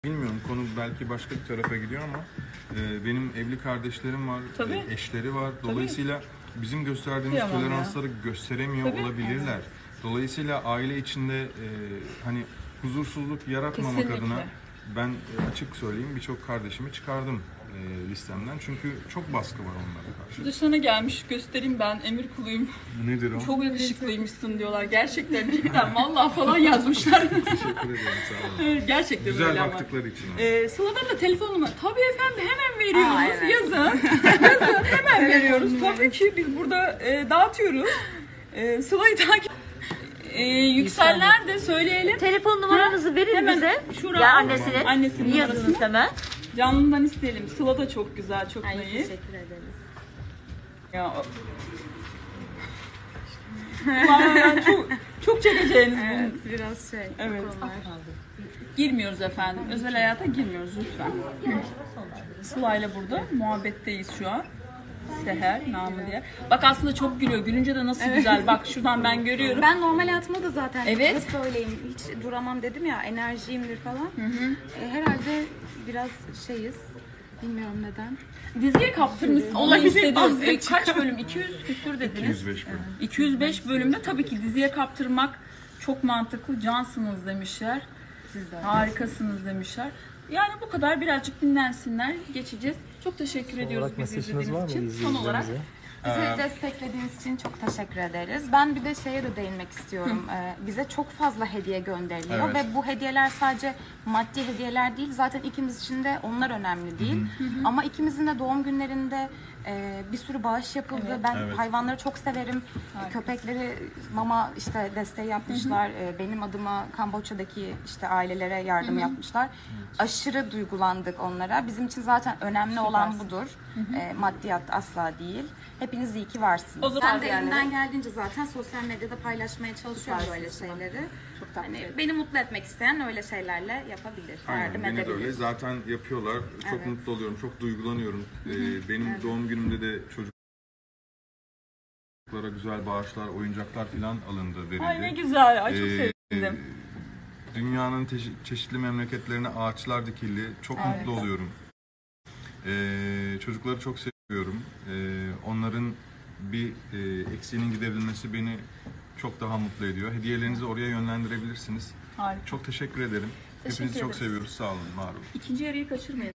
Bilmiyorum, konu belki başka bir tarafa gidiyor ama benim evli kardeşlerim var, eşleri var. Dolayısıyla bizim gösterdiğimiz Kıyamam toleransları gösteremiyor olabilirler. Evet. Dolayısıyla aile içinde hani huzursuzluk yaratmamak Kesinlikle. adına ben açık söyleyeyim birçok kardeşimi çıkardım listemden. Çünkü çok baskı var onlara karşı. Dışına gelmiş göstereyim, ben emir kuluyum. Nedir o? Çok yakışıklıymışsın diyorlar. Gerçekten cidden vallahi falan yazmışlar. Teşekkür ederim, sağ olun. Gerçekten Güzel böyle ama. baktıkları için. Sıla'dan da telefon numara. Tabii efendim, hemen veriyoruz. Evet. Yazın hemen veriyoruz. Tabii ki biz burada dağıtıyoruz. Sıla'yı takip Yükseller de söyleyelim. Telefon numaranızı verin Hemen bize. şuraya Ya al. annesinin. Annesinin Yazınız numarasını. hemen. Canlından isteyelim. Sıla da çok güzel, çok naif. Teşekkür ederiz. Ya Vallahi çok çekeceğiniz Evet, biraz şey. Evet. Konular. Girmiyoruz efendim. Özel hayata girmiyoruz lütfen. Sıla'yla burada muhabbetteyiz şu an. Seher namı diye. Bak aslında çok gülüyor. Gülünce de nasıl güzel. Bak şuradan ben görüyorum. Ben normal hayatımda da zaten Evet. hep böyleyim. Hiç duramam dedim ya, enerjiyimdir falan. Herhalde biraz şeyiz. Bilmiyorum neden. Diziye kaptırmışsın. Onu hissediyoruz. Kaç bölüm? 200 küsür dediniz. 205 bölüm. 205 bölümde tabii ki diziye kaptırmak çok mantıklı. Cansınız demişler. Harikasınız demişler. Yani bu kadar, birazcık dinlensinler. Geçeceğiz. Çok teşekkür ediyoruz bizi mesajınız var izlediğiniz mı için. Son olarak. izleyicilerimize? Bizi desteklediğiniz için çok teşekkür ederiz. Ben bir de şeye de değinmek istiyorum. Bize çok fazla hediye gönderiliyor Evet. ve bu hediyeler sadece maddi hediyeler değil. Zaten ikimiz için de onlar önemli değil. Ama ikimizin de doğum günlerinde bir sürü bağış yapıldı. Ben Evet. hayvanları çok severim. Köpekleri mama işte desteği yapmışlar. Benim adıma Kamboçya'daki işte ailelere yardım yapmışlar. Aşırı duygulandık onlara. Bizim için zaten önemli olan budur. Maddiyat asla değil. Hepiniz iyi ki varsınız. O zaman Ben de yani. elimden geldiğince zaten sosyal medyada paylaşmaya çalışıyorum böyle şeyleri. Hani beni mutlu etmek isteyen öyle şeylerle yapabilir. Aynen, Yardım beni de edebilir. öyle. Zaten yapıyorlar. Çok Evet. mutlu oluyorum, çok duygulanıyorum. Benim doğum günümde de çocuklara güzel bağışlar, oyuncaklar falan alındı, verildi. Ay ne güzel. Ay çok Ee, sevindim. Dünyanın çeşitli memleketlerine ağaçlar dikildi. Çok mutlu oluyorum. Çocukları çok seviyorum. Onların bir eksiğinin giderilmesi beni çok daha mutlu ediyor. Hediyelerinizi oraya yönlendirebilirsiniz. Harika. Çok teşekkür ederim. Teşekkür Hepinizi çok ederiz. seviyoruz. Sağ olun, var olun. İkinci yarıyı kaçırmayın.